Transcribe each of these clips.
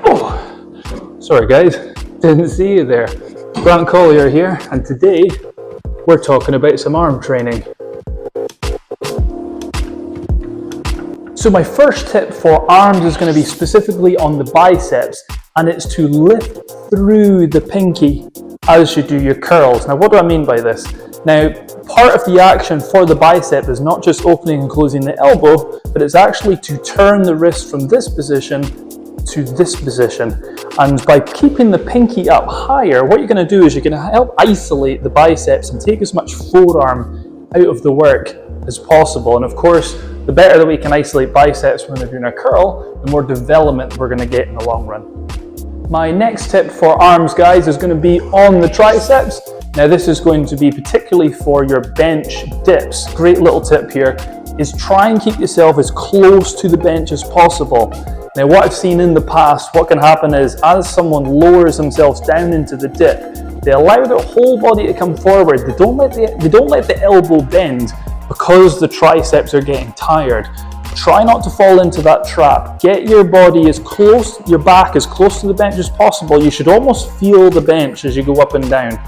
Oh, sorry guys, didn't see you there. Grant Collier here, and today we're talking about some arm training. So my first tip for arms is going to be specifically on the biceps, and it's to lift through the pinky as you do your curls. Now what do I mean by this? Now part of the action for the bicep is not just opening and closing the elbow, but it's actually to turn the wrist from this position to this position. And by keeping the pinky up higher, what you're going to do is you're going to help isolate the biceps and take as much forearm out of the work as possible. And of course, the better that we can isolate biceps when we're doing a curl, the more development we're going to get in the long run. My next tip for arms, guys, is going to be on the triceps. Now this is going to be particularly for your bench dips. Great little tip here is try and keep yourself as close to the bench as possible. Now what I've seen in the past, what can happen is as someone lowers themselves down into the dip, they allow their whole body to come forward. They don't let the elbow bend because the triceps are getting tired. Try not to fall into that trap. Get your body as close, your back as close to the bench as possible. You should almost feel the bench as you go up and down.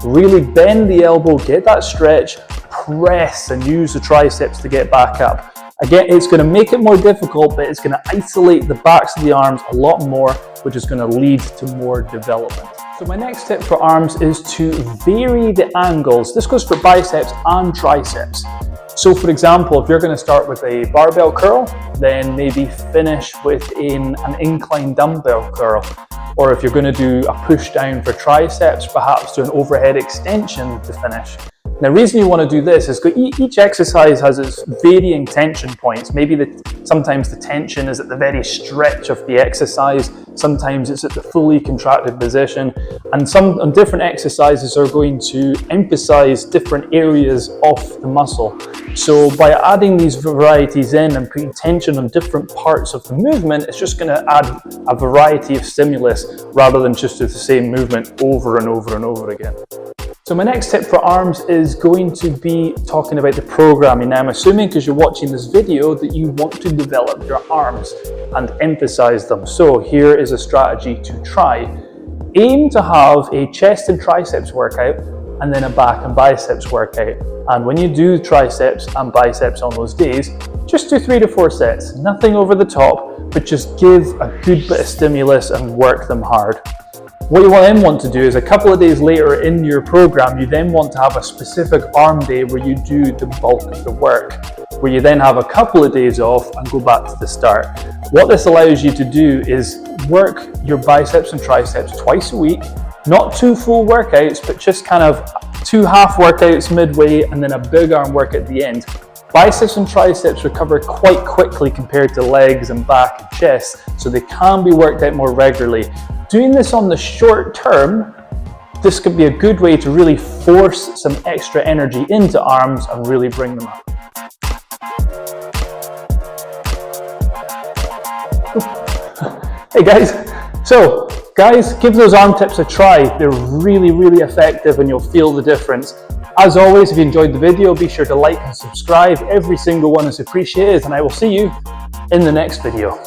Really bend the elbow, get that stretch, press and use the triceps to get back up. Again, it's going to make it more difficult, but it's going to isolate the backs of the arms a lot more, which is going to lead to more development. So my next tip for arms is to vary the angles. This goes for biceps and triceps. So for example, if you're going to start with a barbell curl, then maybe finish with an incline dumbbell curl. Or if you're going to do a push down for triceps, perhaps do an overhead extension to finish. Now, the reason you want to do this is each exercise has its varying tension points. Maybe sometimes the tension is at the very stretch of the exercise, sometimes it's at the fully contracted position, and some different exercises are going to emphasize different areas of the muscle. So by adding these varieties in and putting tension on different parts of the movement, it's just going to add a variety of stimulus rather than just do the same movement over and over and over again. So my next tip for arms is going to be talking about the programming. Now I'm assuming because you're watching this video that you want to develop your arms and emphasize them. So here is a strategy to try. Aim to have a chest and triceps workout and then a back and biceps workout. And when you do triceps and biceps on those days, just do 3 to 4 sets. Nothing over the top, but just give a good bit of stimulus and work them hard. What you then want to do is a couple of days later in your program, you then want to have a specific arm day where you do the bulk of the work, where you then have a couple of days off and go back to the start. What this allows you to do is work your biceps and triceps twice a week, not 2 full workouts, but just kind of 2 half workouts midway and then a big arm work at the end. Biceps and triceps recover quite quickly compared to legs and back and chest, so they can be worked out more regularly. Doing this on the short term, this could be a good way to really force some extra energy into arms and really bring them up. Hey guys, so guys, give those arm tips a try. They're really, really effective and you'll feel the difference. As always, if you enjoyed the video, be sure to like and subscribe. Every single one is appreciated, and I will see you in the next video.